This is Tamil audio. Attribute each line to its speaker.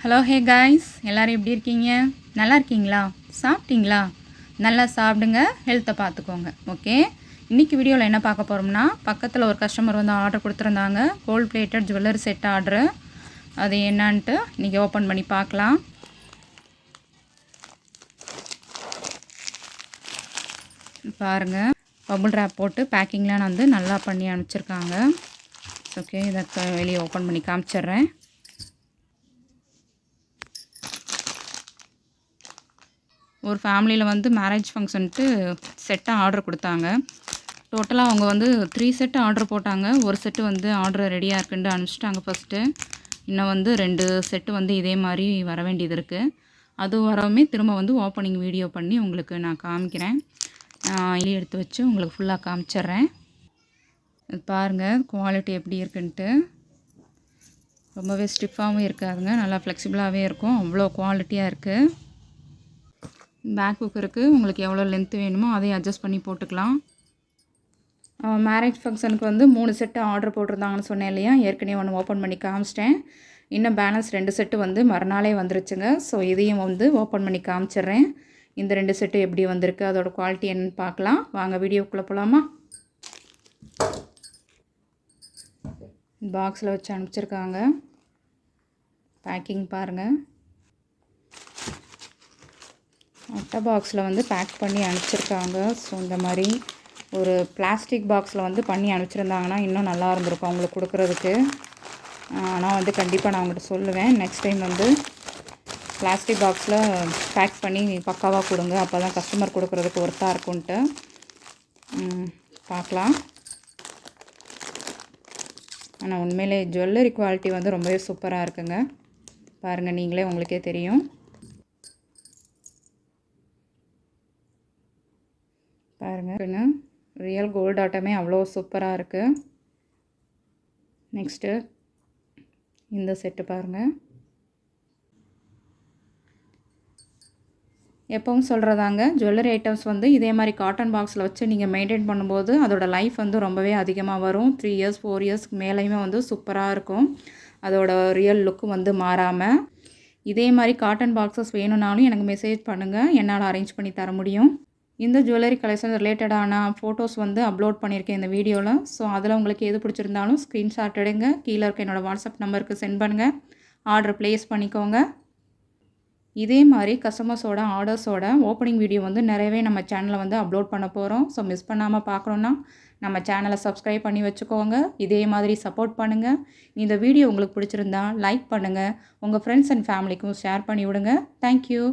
Speaker 1: ஹலோ ஹே காய்ஸ், எல்லோரும் எப்படி இருக்கீங்க? நல்லா இருக்கீங்களா? சாப்பிட்டீங்களா? நல்லா சாப்பிடுங்க, ஹெல்த்தை பார்த்துக்கோங்க. ஓகே, இன்றைக்கி வீடியோவில் என்ன பார்க்க போகிறோம்னா, பக்கத்தில் ஒரு கஸ்டமர் வந்து ஆர்டர் கொடுத்துருந்தாங்க. Gold plated jewellery set order. அது என்னான்ட்டு இன்றைக்கி ஓப்பன் பண்ணி பார்க்கலாம். பாருங்கள், பபுள் ரேப் போட்டு பேக்கிங்லாம் வந்து நல்லா பண்ணி அனுப்பிச்சிருக்காங்க. ஓகே, இதை வெளியே ஓப்பன் பண்ணி காமிச்சிட்றேன். ஒரு ஃபேமிலியில் வந்து மேரேஜ் ஃபங்க்ஷனுக்கு செட்டாக ஆர்டர் கொடுத்தாங்க. டோட்டலாக அவங்க வந்து 3 செட்டு ஆர்டர் போட்டாங்க. ஒரு செட்டு வந்து ஆர்டர் ரெடியாக இருக்குன்னு அனுப்பிச்சிட்டாங்க ஃபஸ்ட்டு. இன்னும் வந்து 2 செட்டு வந்து இதே மாதிரி வர வேண்டியது இருக்குது. அது வரவுமே திரும்ப வந்து ஓப்பனிங் வீடியோ பண்ணி உங்களுக்கு நான் காமிக்கிறேன். இலி எடுத்து வச்சு உங்களுக்கு ஃபுல்லாக காமிச்சிட்றேன். பாருங்கள் குவாலிட்டி எப்படி இருக்குன்ட்டு. ரொம்பவே ஸ்டிஃபாகவும் இருக்காதுங்க, நல்லா ஃப்ளெக்சிபிளாகவே இருக்கும். அவ்வளோ குவாலிட்டியாக இருக்குது. பேக் புக் இருக்குது, உங்களுக்கு எவ்வளோ லென்த்து வேணுமோ அதையும் அட்ஜஸ்ட் பண்ணி போட்டுக்கலாம். மேரேஜ் ஃபங்க்ஷனுக்கு வந்து 3 செட்டு ஆர்டர் போட்டிருந்தாங்கன்னு சொன்னேன் இல்லையா, ஏற்கனவே ஒன்று ஓப்பன் பண்ணி காமிச்சிட்டேன். இன்னும் பேலன்ஸ் 2 செட்டு வந்து மறுநாளே வந்துருச்சுங்க. ஸோ இதையும் வந்து ஓப்பன் பண்ணி காமிச்சிட்றேன். இந்த 2 செட்டு எப்படி வந்திருக்கு, அதோடய குவாலிட்டி என்னன்னு பார்க்கலாம். வாங்க வீடியோக்குள்ளே போகலாமா? பாக்ஸில் வச்சு அனுப்பிச்சிருக்காங்க. பேக்கிங் பாருங்கள், அட்டை பாக்ஸில் வந்து பேக் பண்ணி அனுப்பிச்சிருக்காங்க. ஸோ இந்த மாதிரி ஒரு பிளாஸ்டிக் பாக்ஸில் வந்து பண்ணி அனுப்பிச்சிருந்தாங்கன்னா இன்னும் நல்லா இருந்திருக்கும் அவங்களுக்கு கொடுக்குறதுக்கு. ஆனால் வந்து கண்டிப்பாக நான் அவங்கள்ட்ட சொல்லுவேன், நெக்ஸ்ட் டைம் வந்து பிளாஸ்டிக் பாக்ஸில் பேக் பண்ணி பக்காவாக கொடுங்க, அப்போ தான் கஸ்டமர் கொடுக்குறதுக்கு ஒர்த்தாக இருக்கும்ன்ட்டு. பார்க்கலாம். ஆனால் உண்மையிலே ஜுவல்லரி குவாலிட்டி வந்து ரொம்பவே சூப்பராக இருக்குங்க. பாருங்கள், நீங்களே உங்களுக்கே தெரியும். பாருங்கள், ரியல் கோல்டு ஆட்டமே அவ்வளோ சூப்பராக இருக்குது. நெக்ஸ்ட்டு இந்த செட்டு பாருங்கள். எப்பவும் சொல்கிறதாங்க, ஜுவல்லரி ஐட்டம்ஸ் வந்து இதே மாதிரி காட்டன் பாக்ஸில் வச்சு நீங்கள் மெயின்டைன் பண்ணும்போது அதோடய லைஃப் வந்து ரொம்பவே அதிகமாக வரும். 3 இயர்ஸ் 4 இயர்ஸ்க்கு மேலேயுமே வந்து சூப்பராக இருக்கும். அதோட ரியல் லுக்கு வந்து மாறாமல். இதே மாதிரி காட்டன் பாக்ஸஸ் வேணும்னாலும் எனக்கு மெசேஜ் பண்ணுங்கள், என்னால் அரேஞ்ச் பண்ணி தர முடியும். இந்த ஜுவல்லரி கலெக்ஷன் ரிலேட்டடான ஃபோட்டோஸ் வந்து அப்லோட் பண்ணியிருக்கேன் இந்த வீடியோவில். ஸோ அதில் உங்களுக்கு எது பிடிச்சிருந்தாலும் ஸ்க்ரீன்ஷாட் எடுங்க, கீழே இருக்க என்னோடய வாட்ஸ்அப் நம்பருக்கு சென்ட் பண்ணுங்கள், ஆர்டர் ப்ளேஸ் பண்ணிக்கோங்க. இதே மாதிரி கஸ்டமர்ஸோட ஆர்டர்ஸோட ஓப்பனிங் வீடியோ வந்து நிறையவே நம்ம சேனலில் வந்து அப்லோட் பண்ண போகிறோம். ஸோ மிஸ் பண்ணாமல் பார்க்கணுன்னா நம்ம சேனலை சப்ஸ்கிரைப் பண்ணி வச்சுக்கோங்க. இதே மாதிரி சப்போர்ட் பண்ணுங்கள். இந்த வீடியோ உங்களுக்கு பிடிச்சிருந்தா லைக் பண்ணுங்கள், உங்கள் ஃப்ரெண்ட்ஸ் அண்ட் ஃபேமிலிக்கும் ஷேர் பண்ணி விடுங்க. தேங்க்யூ.